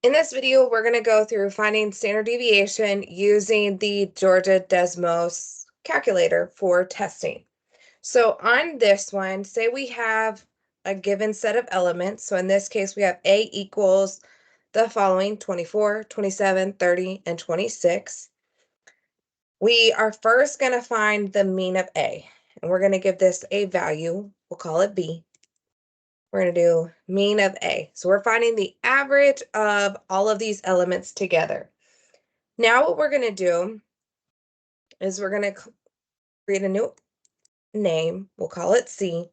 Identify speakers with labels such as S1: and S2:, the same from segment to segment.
S1: In this video, we're going to go through finding standard deviation using the Georgia Desmos calculator for testing. So on this one, say we have a given set of elements. So in this case, we have A equals the following 24, 27, 30, and 26. We are first going to find the mean of A, and we're going to give this a value. We'll call it B. We're going to do mean of A. So we're finding the average of all of these elements together. Now what we're going to do is we're going to create a new name. We'll call it C.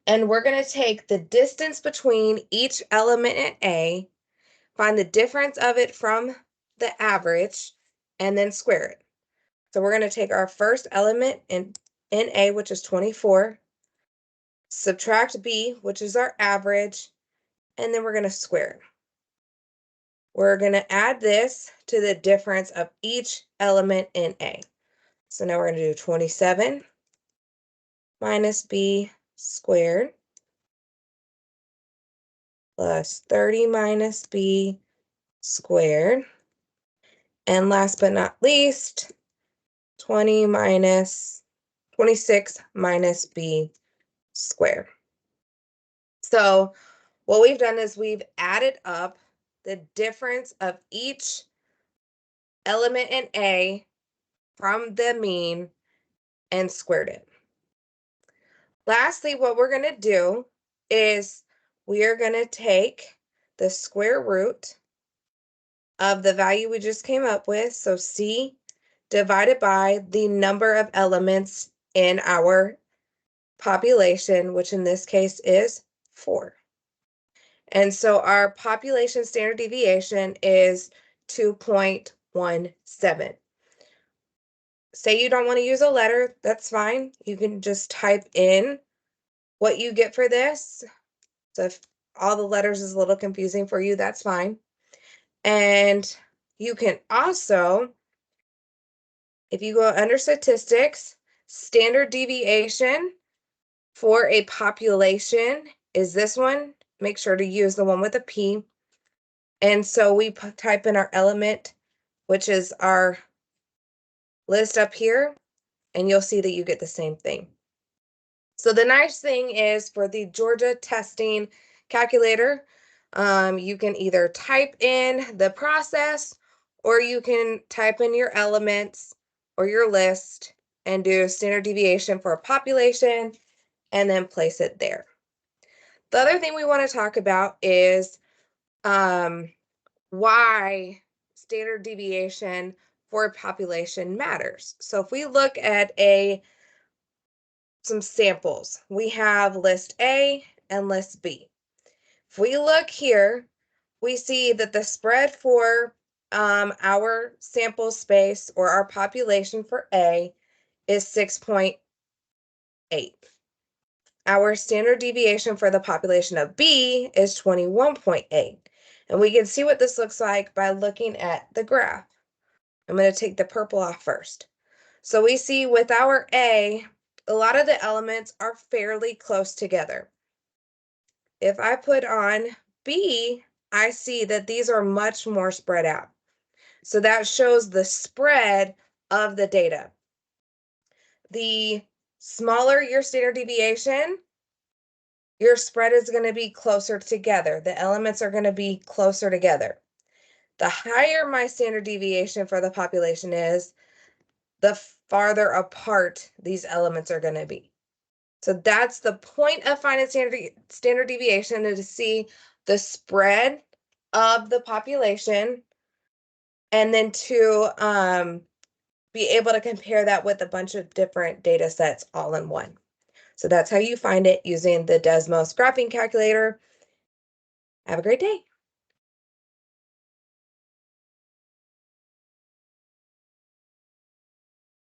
S1: And we're going to take the distance between each element in A, find the difference of it from the average, and then square it. So we're going to take our first element in A, which is 24, subtract B, which is our average, and then we're going to square it. We're going to add this to the difference of each element in A. So now we're going to do 27 minus B squared plus 30 minus B squared. And last but not least, 26 minus B squared. So what we've done is we've added up the difference of each element in A from the mean and squared it. Lastly, what we're going to do is we are going to take the square root of the value we just came up with, so C divided by the number of elements in our population, which in this case is 4. And so our population standard deviation is 2.17. Say you don't want to use a letter, that's fine. You can just type in what you get for this. So if all the letters is a little confusing for you, that's fine. And you can also, if you go under statistics, standard deviation for a population is this one. Make sure to use the one with a P. And so we type in our element, which is our list up here, and you'll see that you get the same thing. So the nice thing is for the Georgia testing calculator, you can either type in the process or you can type in your elements or your list and do standard deviation for a population and then place it there. The other thing we want to talk about is why standard deviation for a population matters. So if we look at some samples, we have list A and list B. If we look here, we see that the spread for our sample space or our population for A is 6.8. Our standard deviation for the population of B is 21.8. And we can see what this looks like by looking at the graph. I'm going to take the purple off first. So we see with our A, a lot of the elements are fairly close together. If I put on B, I see that these are much more spread out. So that shows the spread of the data. The smaller your standard deviation, your spread is going to be closer together. The elements are going to be closer together. The higher my standard deviation for the population is, the farther apart these elements are going to be. So that's the point of finding standard deviation, is to see the spread of the population and then to be able to compare that with a bunch of different data sets all in one. So that's how you find it using the Desmos graphing calculator. Have a great day.